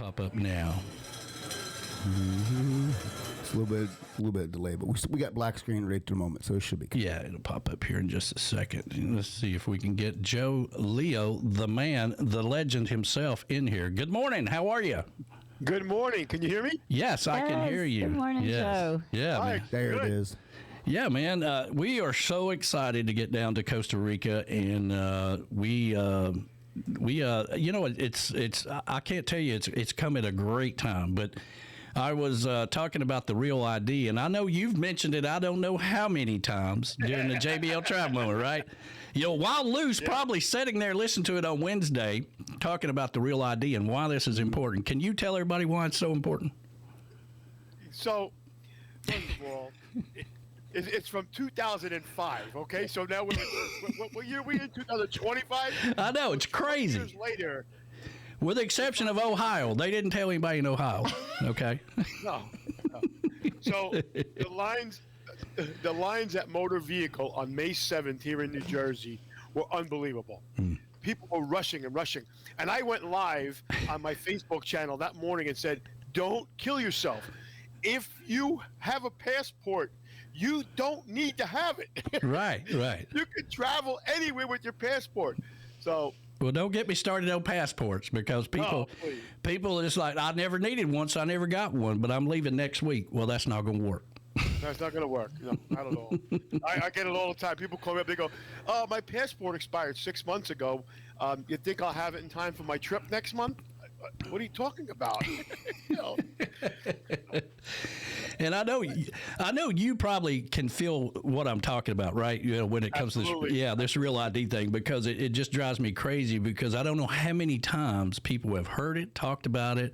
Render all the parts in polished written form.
pop up now. It's a little bit of delay, but we got black screen right at the moment, so it should be good. Yeah, it'll pop up here in just a second. Let's see if we can get Joe Leo, the man, the legend himself, in here. Good morning. How are you? Good morning. Can you hear me? Yes, I can hear you. Good morning, Joe. Yeah, Hi. man. There Good. it is. Yeah, man. We are so excited to get down to Costa Rica, and we it's I can't tell you it's come at a great time, but I was talking about the Real ID, and I know you've mentioned it I don't know how many times during the JBL Travel moment, right? While Lou's probably sitting there listening to it on Wednesday, talking about the Real ID and why this is important. Can you tell everybody why it's so important? So, first of all, it's from 2005, okay? So now what year are we in? 2025? I know, it's crazy. Years later. With the exception of Ohio. They didn't tell anybody in Ohio, okay? No. So the lines at Motor Vehicle on May 7th here in New Jersey were unbelievable. People were rushing. And I went live on my Facebook channel that morning and said, don't kill yourself. If you have a passport, you don't need to have it. Right. You can travel anywhere with your passport. So... Well, don't get me started on passports because people are just like, I never needed one, so I never got one, but I'm leaving next week. Well, that's not going to work. That's not going to work. No, not at all. I get it all the time. People call me up. They go, "Oh, my passport expired 6 months ago. You think I'll have it in time for my trip next month?" What are you talking about? And I know you probably can feel what I'm talking about, right? When it comes Absolutely. to this Real ID thing, because it just drives me crazy because I don't know how many times people have heard it, talked about it,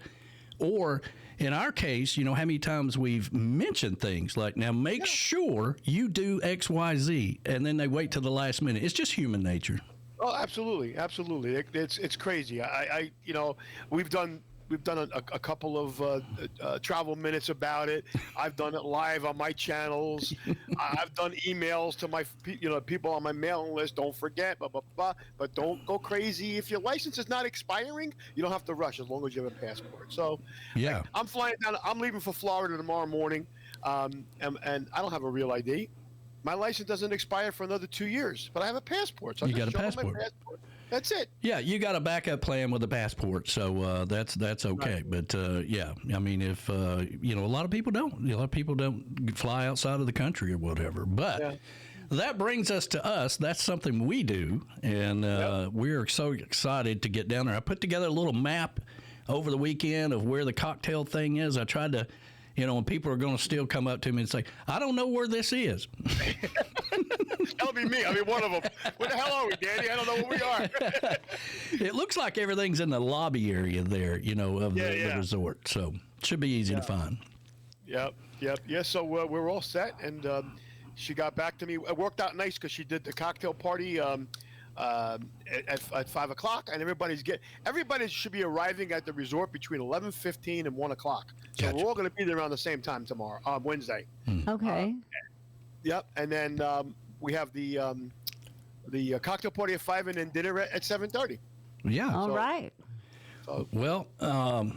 or in our case, how many times we've mentioned things like, now make sure you do X, Y, Z, and then they wait till the last minute. It's just human nature. Oh, absolutely. It's crazy. We've done a couple of travel minutes about it. I've done it live on my channels. I've done emails to my people on my mailing list. Don't forget, blah blah blah. But don't go crazy. If your license is not expiring, you don't have to rush as long as you have a passport. So yeah, I'm flying down. I'm leaving for Florida tomorrow morning, and I don't have a Real ID. My license doesn't expire for another 2 years, but I have a passport. So you got a passport. My passport. That's it. Yeah, you got a backup plan with a passport, so that's okay. Right. But I mean, if a lot of people don't, a lot of people don't fly outside of the country or whatever. But that brings us to us. That's something we do, and we're so excited to get down there. I put together a little map over the weekend of where the cocktail thing is. I tried to. When people are going to still come up to me and say, I don't know where this is. That'll be me. I'll be one of them. Where the hell are we, Danny? I don't know where we are. It looks like everything's in the lobby area there, of the resort. So it should be easy to find. Yep. Yeah, so we're all set. And she got back to me. It worked out nice because she did the cocktail party at 5 o'clock, and everybody should be arriving at the resort between 11:15 and 1 o'clock. So Gotcha. we're all going to be there around the same time tomorrow, Wednesday. Okay. Yep, and then we have the cocktail party at 5, and then dinner at 7:30. Yeah. All right. Well, I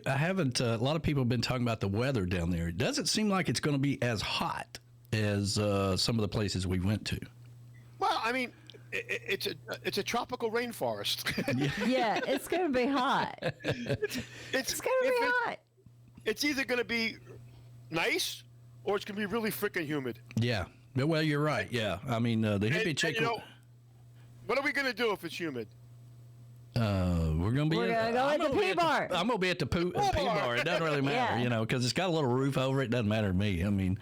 haven't. A lot of people have been talking about the weather down there. It doesn't seem like it's going to be as hot as some of the places we went to. Well, I mean, it's a tropical rainforest. Yeah, it's going to be hot. It's going to be hot. It's either going to be nice or it's going to be really freaking humid. Yeah. Well, you're right. Yeah. I mean, the hippie chick. What are we going to do if it's humid? We're going to go at the P bar. I'm going to be at the P bar. It doesn't really matter, because it's got a little roof over it. It doesn't matter to me. I mean,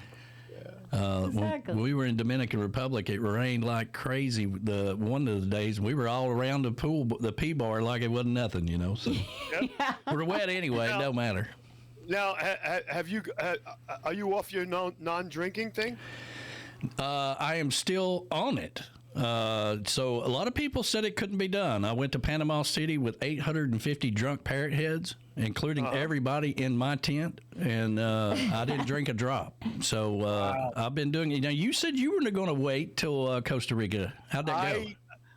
exactly. When we were in Dominican Republic, it rained like crazy. One of the days, we were all around the pool, the P bar, like it wasn't nothing, So we're wet anyway. It don't matter. Now, are you off your non-drinking thing? I am still on it. So a lot of people said it couldn't be done. I went to Panama City with 850 drunk parrot heads, including everybody in my tent, and I didn't drink a drop. So I've been doing it. Now, you said you were going to wait till Costa Rica. How'd that go?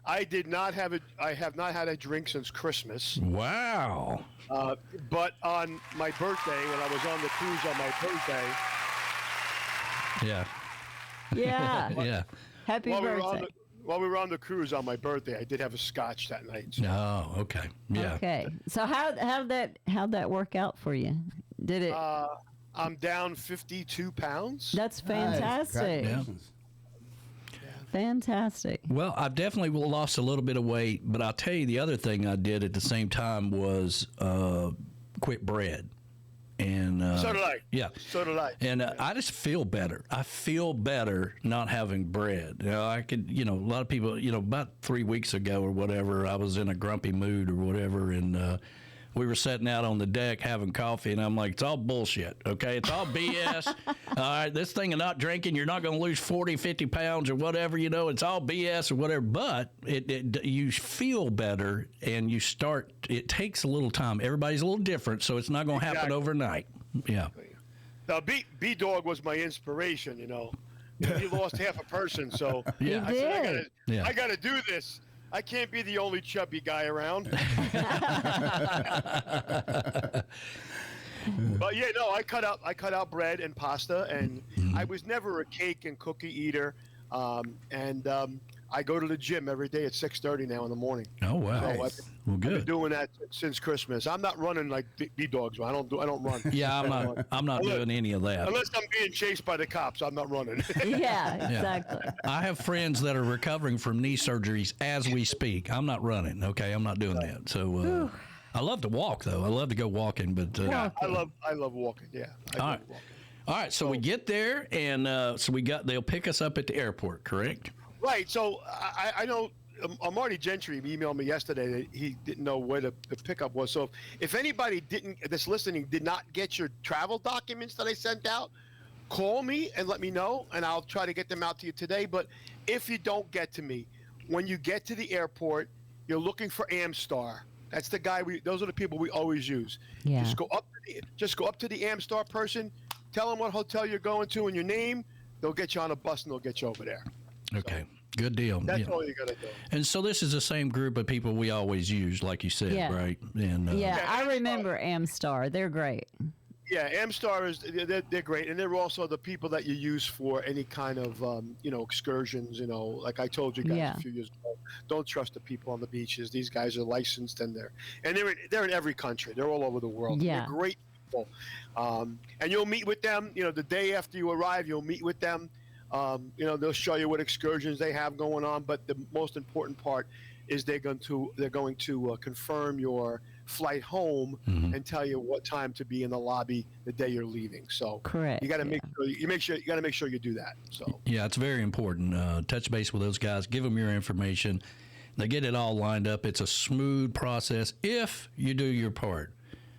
I did not have it. I have not had a drink since Christmas. Wow. But on my birthday, when I was on the cruise on my birthday, Yeah. Yeah. Yeah. Happy birthday. while we were on the cruise on my birthday, I did have a scotch that night. So. Oh, okay. Yeah. Okay. So how'd that work out for you? Did it? I'm down 52 pounds. That's fantastic. Yeah. Fantastic. Well, I've definitely lost a little bit of weight, but I'll tell you the other thing I did at the same time was quit bread. And So did I. Yeah. So did I. And I just feel better. I feel better not having bread. You know, I could, a lot of people, about 3 weeks ago or whatever, I was in a grumpy mood or whatever, and we were sitting out on the deck having coffee, and I'm like, it's all bullshit, okay? It's all BS. All right, this thing of not drinking, you're not going to lose 40, 50 pounds or whatever, it's all BS or whatever. But you feel better, and you start, it takes a little time. Everybody's a little different, so it's not going to happen overnight. Yeah. Now, B-Dog was my inspiration, He lost half a person, so Yeah. I said, Yeah. I gotta do this. I can't be the only chubby guy around. But yeah, no, I cut out bread and pasta, and I was never a cake and cookie eater. I go to the gym every day at 6:30 now in the morning. Oh, wow. So Well, I've been good. doing that since Christmas. I'm not running like B-Dogs. I don't run. Yeah, I'm not doing any of that. Unless I'm being chased by the cops, I'm not running. Yeah, exactly. I have friends that are recovering from knee surgeries as we speak. I'm not running, okay? I'm not doing that. So I love to walk, though. I love to go walking, but I love walking. Yeah. all right. All right, so we get there, and they'll pick us up at the airport, correct? Right. So I know Marty Gentry emailed me yesterday that he didn't know where the pickup was. So if anybody that's listening did not get your travel documents that I sent out, call me and let me know, and I'll try to get them out to you today. But if you don't get to me, when you get to the airport, you're looking for Amstar. That's the guy. Those are the people we always use. Yeah. Just go up to the Amstar person, tell them what hotel you're going to and your name. They'll get you on a bus and they'll get you over there. Okay, good deal. That's all you gotta do. And so this is the same group of people we always use, like you said, Yeah. right? And Yeah, I remember Amstar. They're great. Yeah, Amstar they're great, and they're also the people that you use for any kind of excursions. Like I told you guys a few years ago, don't trust the people on the beaches. These guys are licensed, and they're in every country. They're all over the world. Yeah. They're great people, and you'll meet with them. The day after you arrive, you'll meet with them. They'll show you what excursions they have going on, but the most important part is they're going to confirm your flight home and tell you what time to be in the lobby the day you're leaving. So Correct. you got to make sure you do that. So yeah, it's very important. Touch base with those guys. Give them your information. They get it all lined up. It's a smooth process if you do your part.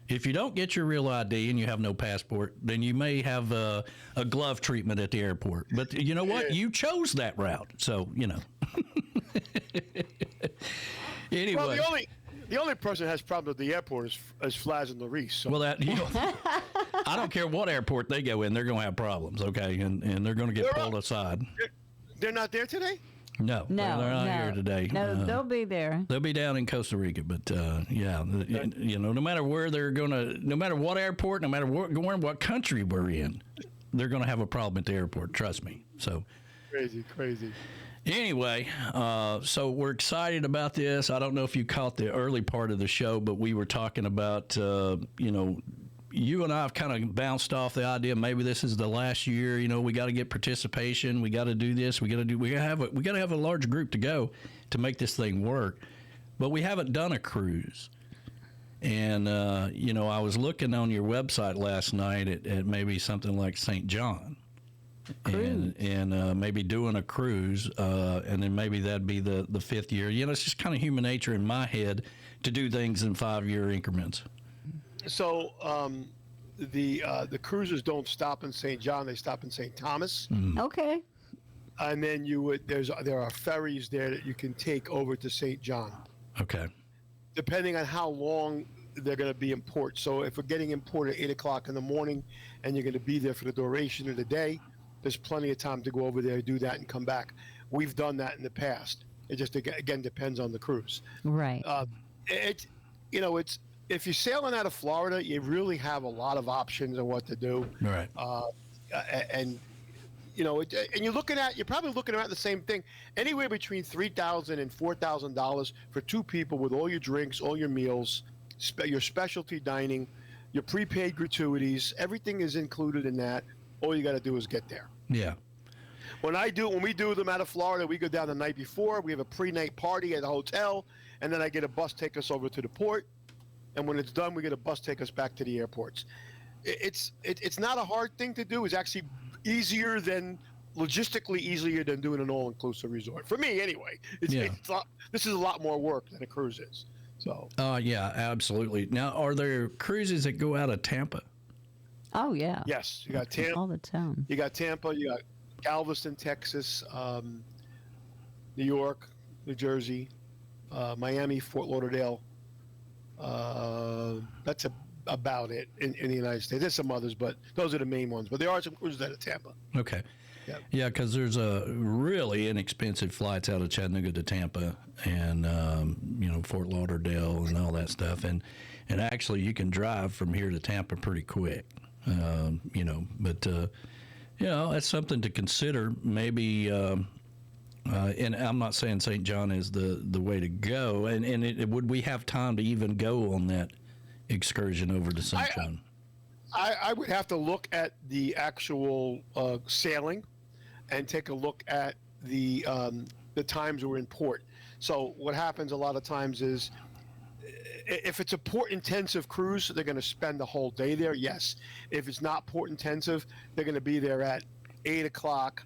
If you don't get your real ID and you have no passport, then you may have a glove treatment at the airport. But you know what? You chose that route. So, Anyway. Well, the only person that has problems at the airport is Flaz and Larice. So. Well, I don't care what airport they go in, they're going to have problems, okay? And they're going to get pulled aside. They're not there today? No, they're not here today. No, they'll be there. They'll be down in Costa Rica, but no matter where they're gonna, no matter what airport, no matter what country we're in, they're gonna have a problem at the airport. Trust me. So crazy. Anyway, so we're excited about this. I don't know if you caught the early part of the show, but we were talking about you and I have kind of bounced off the idea maybe this is the last year. We got to get participation. We got to do this. We got to have a large group to go to make this thing work. But we haven't done a cruise. And I was looking on your website last night at maybe something like St. John, and maybe doing a cruise, and then maybe that'd be the fifth year. It's just kind of human nature in my head to do things in 5-year increments. So the cruises don't stop in St. John; they stop in St. Thomas. Okay. And then there are ferries there that you can take over to St. John. Okay. Depending on how long they're going to be in port. So if we're getting in port at 8 o'clock in the morning, and you're going to be there for the duration of the day, there's plenty of time to go over there, do that, and come back. We've done that in the past. It just again depends on the cruise. Right. It's if you're sailing out of Florida, you really have a lot of options on what to do. Right. And you're probably looking at the same thing, anywhere between $3,000 and $4,000 for two people with all your drinks, all your meals, your specialty dining, your prepaid gratuities. Everything is included in that. All you got to do is get there. Yeah. When we do them out of Florida, we go down the night before. We have a pre-night party at the hotel, and then I get a bus take us over to the port. And when it's done, we get a bus take us back to the airports. It's not a hard thing to do. It's actually logistically easier than doing an all-inclusive resort. For me, anyway. This is a lot more work than a cruise is. So. Yeah, absolutely. Now, are there cruises that go out of Tampa? Oh yeah. Yes, you got Tampa all the time. You got Tampa. You got Galveston, Texas, New York, New Jersey, Miami, Fort Lauderdale. That's about it in the United States. There's some others, but those are the main ones. But there are some cruises out of Tampa. Okay. Yep. Yeah, because there's really inexpensive flights out of Chattanooga to Tampa and, Fort Lauderdale and all that stuff. And actually, you can drive from here to Tampa pretty quick, that's something to consider. Maybe, and I'm not saying St. John is the way to go. And would we have time to even go on that excursion over to St. John? I would have to look at the actual sailing and take a look at the times we're in port. So what happens a lot of times is if it's a port-intensive cruise, they're going to spend the whole day there, yes. If it's not port-intensive, they're going to be there at 8 o'clock,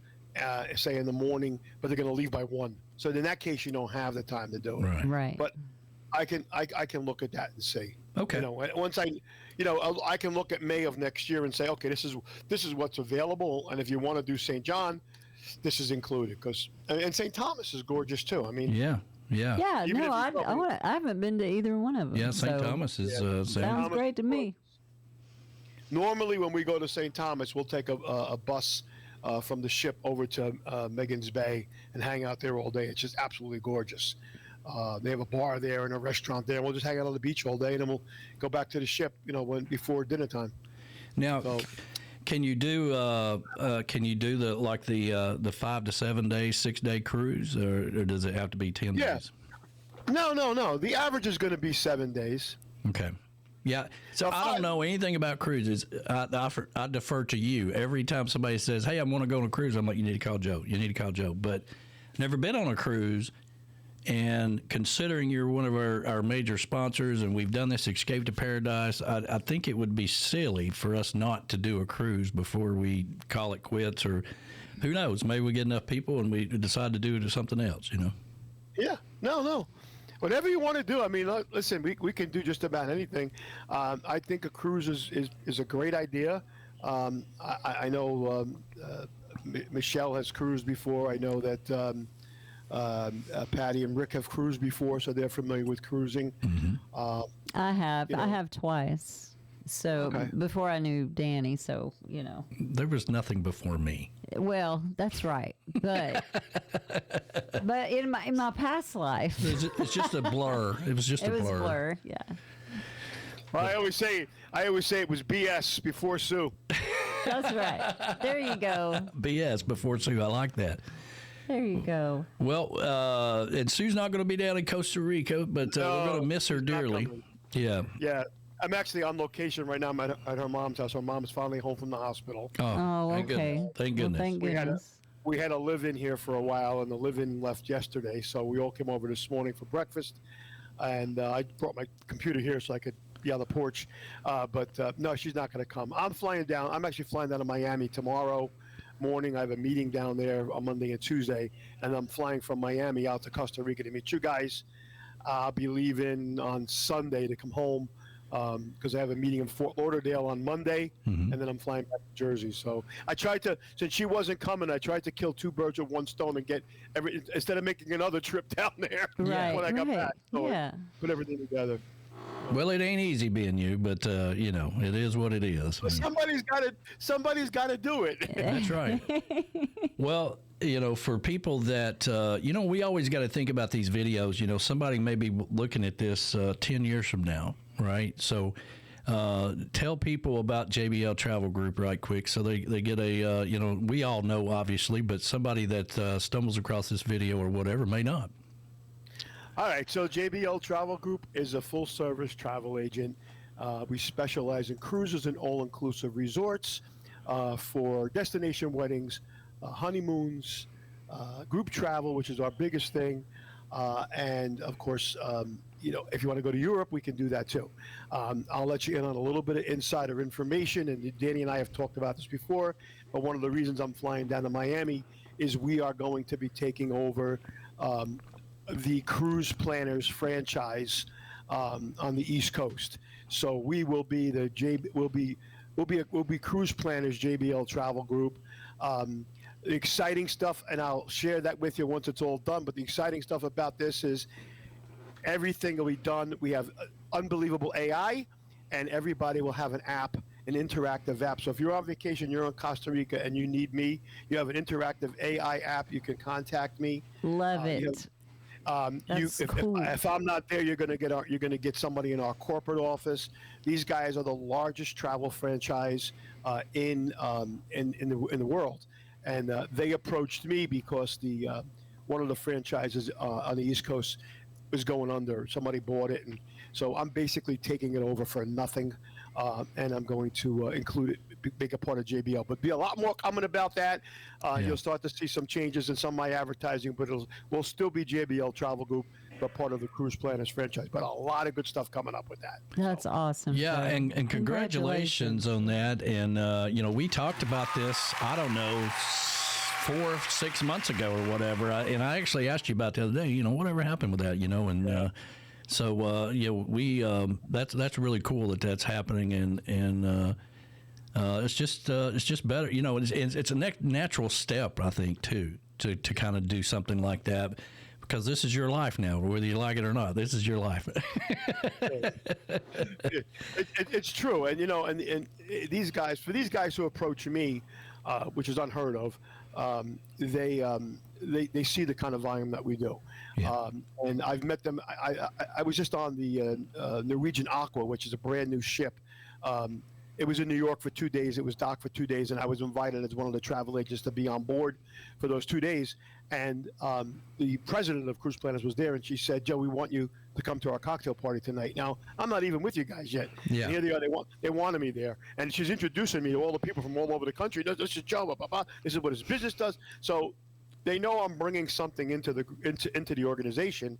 say in the morning, but they're going to leave by 1. So in that case, you don't have the time to do it. Right. But I can look at that and see. Okay. Once I can look at May of next year and say, okay, this is what's available, and if you want to do St. John, this is included. And St. Thomas is gorgeous too. I mean, yeah. Yeah, no, I haven't been to either one of them. Yeah, St. Thomas is sounds great to me. Normally, when we go to St. Thomas, we'll take a bus from the ship over to Megan's Bay and hang out there all day. It's just absolutely gorgeous. They have a bar there and a restaurant there. We'll just hang out on the beach all day, and then we'll go back to the ship, before dinner time. Now, can you do the 5 to 7 day, 6 day cruise, or does it have to be 10 days? No. The average is going to be 7 days. Okay. Yeah. So I don't know anything about cruises. I defer to you. Every time somebody says, "Hey, I want to go on a cruise," I'm like, "You need to call Joe. You need to call Joe." But never been on a cruise. And considering you're one of our major sponsors and we've done this Escape to Paradise, I think it would be silly for us not to do a cruise before we call it quits, or who knows, maybe we get enough people and we decide to do something else, Yeah, no. Whatever you want to do. I mean, listen, we can do just about anything. I think a cruise is a great idea. I know Michelle has cruised before. I know that Patty and Rick have cruised before, so they're familiar with cruising. Mm-hmm. I have twice. So before I knew Danny, so there was nothing before me. Well, that's right, but in my past life, it's just a blur. It was just a blur. Yeah. Well, I always say it was BS before Sue. That's right. There you go. BS before Sue. I like that. There you go. Well, and Sue's not going to be down in Costa Rica, but we're going to miss her dearly. Yeah. Yeah. I'm actually on location right now. I'm at her mom's house. Her mom is finally home from the hospital. Oh, thank okay. Goodness. Thank goodness. Well, thank goodness. We had a live-in here for a while, and the live-in left yesterday, so we all came over this morning for breakfast, and I brought my computer here so I could be on the porch, but no, she's not going to come. I'm actually flying down to Miami tomorrow morning. I have a meeting down there on Monday and Tuesday, and I'm flying from Miami out to Costa Rica to meet you guys. I'll be leaving on Sunday to come home because I have a meeting in Fort Lauderdale on Monday, and then I'm flying back to Jersey. So I tried to, since she wasn't coming, I tried to kill two birds with one stone and get instead of making another trip down there when I got back. So I put everything together. Well, it ain't easy being you, but you know, it is what it is. Well, somebody's got to do it. That's right. Well, you know, for people that, you know, we always got to think about these videos. You know, somebody may be looking at this 10 years from now, right? So tell people about JBL Travel Group right quick so they get a, you know, we all know, obviously, but somebody that stumbles across this video or whatever may not. All right, so JBL Travel Group is a full-service travel agent. We specialize in cruises and all-inclusive resorts for destination weddings, honeymoons, group travel, which is our biggest thing, and of course, you know, if you want to go to Europe, we can do that too. I'll let you in on a little bit of insider information, and Danny and I have talked about this before, but one of the reasons I'm flying down to Miami is we are going to be taking over the Cruise Planners franchise on the East Coast. So we will be we'll be Cruise Planners JBL Travel Group. The exciting stuff, and I'll share that with you once it's all done. But the exciting stuff about this is everything will be done. We have unbelievable AI, and everybody will have an app, an interactive app. So if you're on vacation, you're in Costa Rica, and you need me, you have an interactive AI app. You can contact me. Love it. If I'm not there, you're going to get somebody in our corporate office. These guys are the largest travel franchise in the world, and they approached me because one of the franchises on the East Coast was going under. Somebody bought it, and so I'm basically taking it over for nothing, and I'm going to include it, make a part of JBL. But be a lot more coming about that. You'll start to see some changes in some of my advertising, but we'll still be JBL Travel Group, but part of the Cruise Planners franchise. But a lot of good stuff coming up with that. That's awesome. Yeah, and congratulations on that. And you know, we talked about this, I don't know, 4-6 months ago or whatever, and I actually asked you about the other day, you know, whatever happened with that, you know, and so you know, we that's really cool that that's happening, and it's just better, you know. It's a natural step, I think, too, to kind of do something like that, because this is your life now, whether you like it or not. This is your life. It's true, and you know, and these guys who approach me, which is unheard of, they see the kind of volume that we do. Yeah. And I've met them. I was just on the Norwegian Aqua, which is a brand new ship. It was in New York for 2 days. It was docked for 2 days, and I was invited as one of the travel agents to be on board for those 2 days. And the president of Cruise Planners was there, and she said, "Joe, we want you to come to our cocktail party tonight." Now, I'm not even with you guys yet. Yeah. And here they are. They wanted me there, and she's introducing me to all the people from all over the country. This is Joe. Blah, blah, blah. This is what his business does. So they know I'm bringing something into the organization.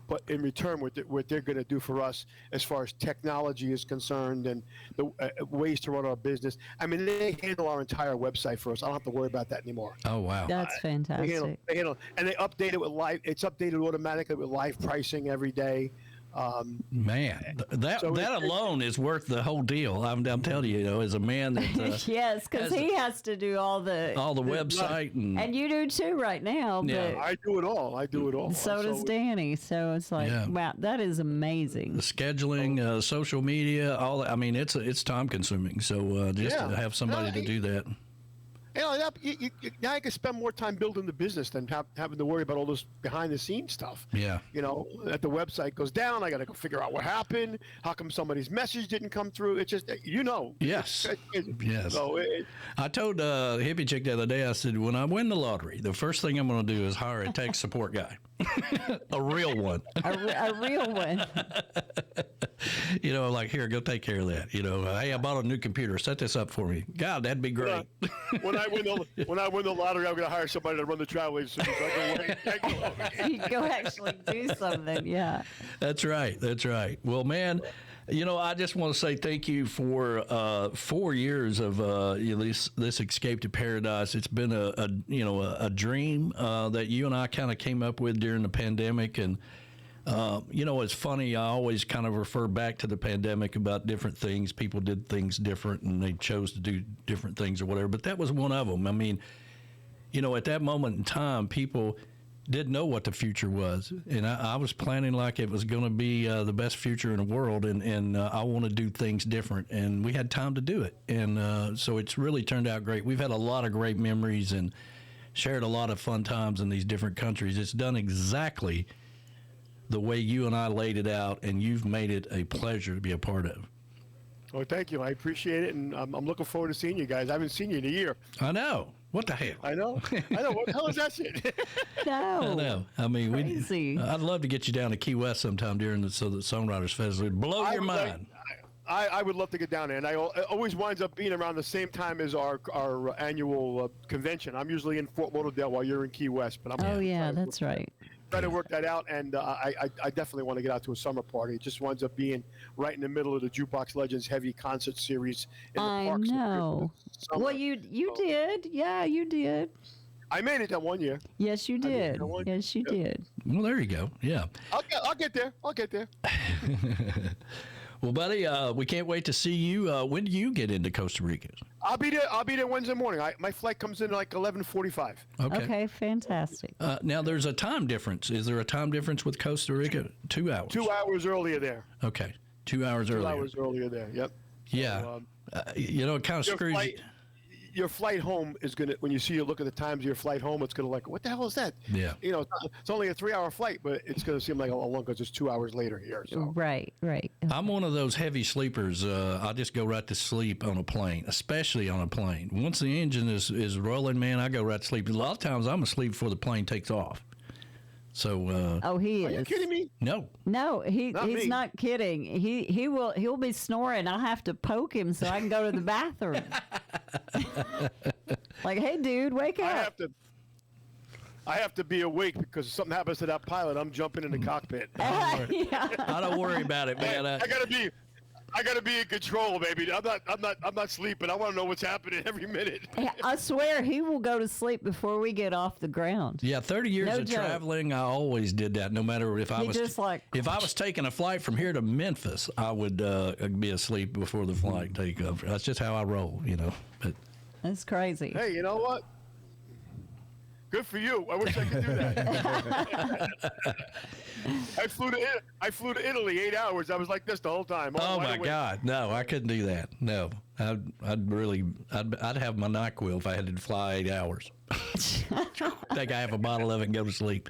But in return, what they're going to do for us as far as technology is concerned and the ways to run our business, I mean, they handle our entire website for us. I don't have to worry about that anymore. Oh, wow. That's fantastic. They handle, and they update it with live. It's updated automatically with live pricing every day. Man, that alone is worth the whole deal. I'm telling you, you know, as a man that yes, because he has to do all the website and you do too right now. Yeah, I do it all. So does Danny. So it's like, wow, that is amazing. The scheduling, social media, all that. I mean, it's time consuming. So just to have somebody to do that. You know, now I can spend more time building the business than having to worry about all this behind-the-scenes stuff. Yeah. You know, that the website goes down, I got to go figure out what happened. How come somebody's message didn't come through? It's just, you know. Yes. Yes. So I told Hippie Chick the other day, I said, when I win the lottery, the first thing I'm going to do is hire a tech support guy. A real one. A real one. You know, like, here, go take care of that. You know, hey, I bought a new computer. Set this up for me. God, that'd be great. When I win the lottery, I'm going to hire somebody to run the travel agency. So I can You go actually do something, yeah. That's right. That's right. Well, man, you know, I just want to say thank you for 4 years of this Escape to Paradise. It's been a dream that you and I kind of came up with during the pandemic. And, you know, it's funny. I always kind of refer back to the pandemic about different things. People did things different and they chose to do different things or whatever. But that was one of them. I mean, you know, at that moment in time, people didn't know what the future was, and I was planning like it was going to be the best future in the world, and I want to do things different, and we had time to do it, and so it's really turned out great. We've had a lot of great memories and shared a lot of fun times in these different countries. It's done exactly the way you and I laid it out, and you've made it a pleasure to be a part of. Oh, thank you. I appreciate it, and I'm looking forward to seeing you guys. I haven't seen you in a year. I know. What the hell? I know. What the hell is that shit? No. I know. I mean, Crazy. I'd love to get you down to Key West sometime during the Songwriters Festival. It'd blow your mind. I would love to get down there, and it always winds up being around the same time as our annual convention. I'm usually in Fort Lauderdale while you're in Key West. But I'm Oh yeah, that's right. try to work that out, and I definitely want to get out to a summer party. It just winds up being right in the middle of the Jukebox Legends heavy concert series in the I parks. know. Well, you did. Yeah, you did. I made it that one year. Yes, you did. Yes, you did. Well, there you go. Yeah. I'll get there. I'll get there. Well, buddy, we can't wait to see you. When do you get into Costa Rica? I'll be there Wednesday morning. My flight comes in like 11:45. Okay, fantastic. Now, there's a time difference. Is there a time difference with Costa Rica? 2 hours. 2 hours earlier there. Okay. 2 hours 2 earlier. hours earlier there. Yep. Yeah. It kind of screws you. Your flight home is gonna. When you look at the times of your flight home, it's gonna like, what the hell is that? Yeah. It's only a 3-hour flight, but it's gonna seem like a long because it's 2 hours later here. So. Right. I'm one of those heavy sleepers. I just go right to sleep on a plane, especially on a plane. Once the engine is rolling, man, I go right to sleep. A lot of times I'm asleep before the plane takes off. So. He Are is. you kidding me? No. No, he's me. not kidding. He'll be snoring. I'll have to poke him so I can go to the bathroom. Like, hey, dude, wake up. I have to be awake because if something happens to that pilot, I'm jumping in the cockpit. Yeah. I don't worry about it, man. I gotta be in control, baby. I'm not sleeping. I want to know what's happening every minute. I swear he will go to sleep before we get off the ground. Yeah, 30 years No of joke. traveling, I always did that. No matter if I if I was taking a flight from here to Memphis, I would be asleep before the flight take off. That's just how I roll, But That's crazy. Hey, you know what? Good for you. I wish I could do that. I flew to Italy 8 hours. I was like this the whole time. oh my God, no, I couldn't do that. No, I'd have my NyQuil if I had to fly 8 hours. Take half a bottle of it and go to sleep.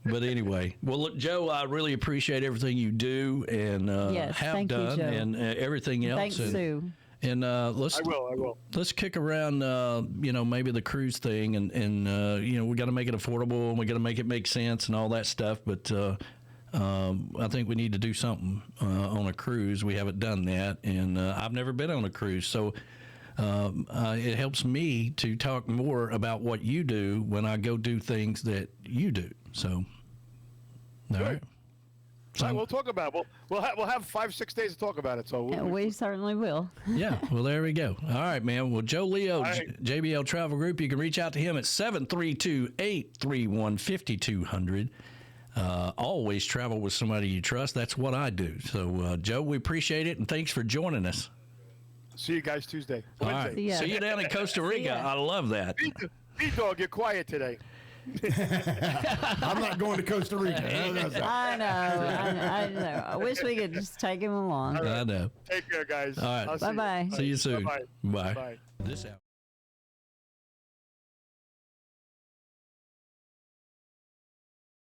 But anyway, well, look, Joe, I really appreciate everything you do and Yes, have thank you, done, Joe. and everything else. Thanks, Sue. And I will. let's kick around, maybe the cruise thing, and we got to make it affordable, and we got to make it make sense, and all that stuff. But I think we need to do something on a cruise. We haven't done that, and I've never been on a cruise, so it helps me to talk more about what you do when I go do things that you do. So, all right. All right, we'll talk about it. We'll have 5-6 days to talk about it. So We certainly will. Yeah, well, there we go. All right, man. Well, Joe Leo, right. JBL Travel Group, you can reach out to him at 732-831-5200. Always travel with somebody you trust. That's what I do. So, Joe, we appreciate it, and thanks for joining us. see you guys Tuesday. All Wednesday. right. See ya. See you down in Costa Rica. ya. I love that. B-Dog, get quiet today. I'm not going to Costa Rica. I know. I wish we could just take him along. I know. Take care, guys. All right. I'll see you. Bye-bye. See you soon. Bye-bye. Bye. Bye. This hour.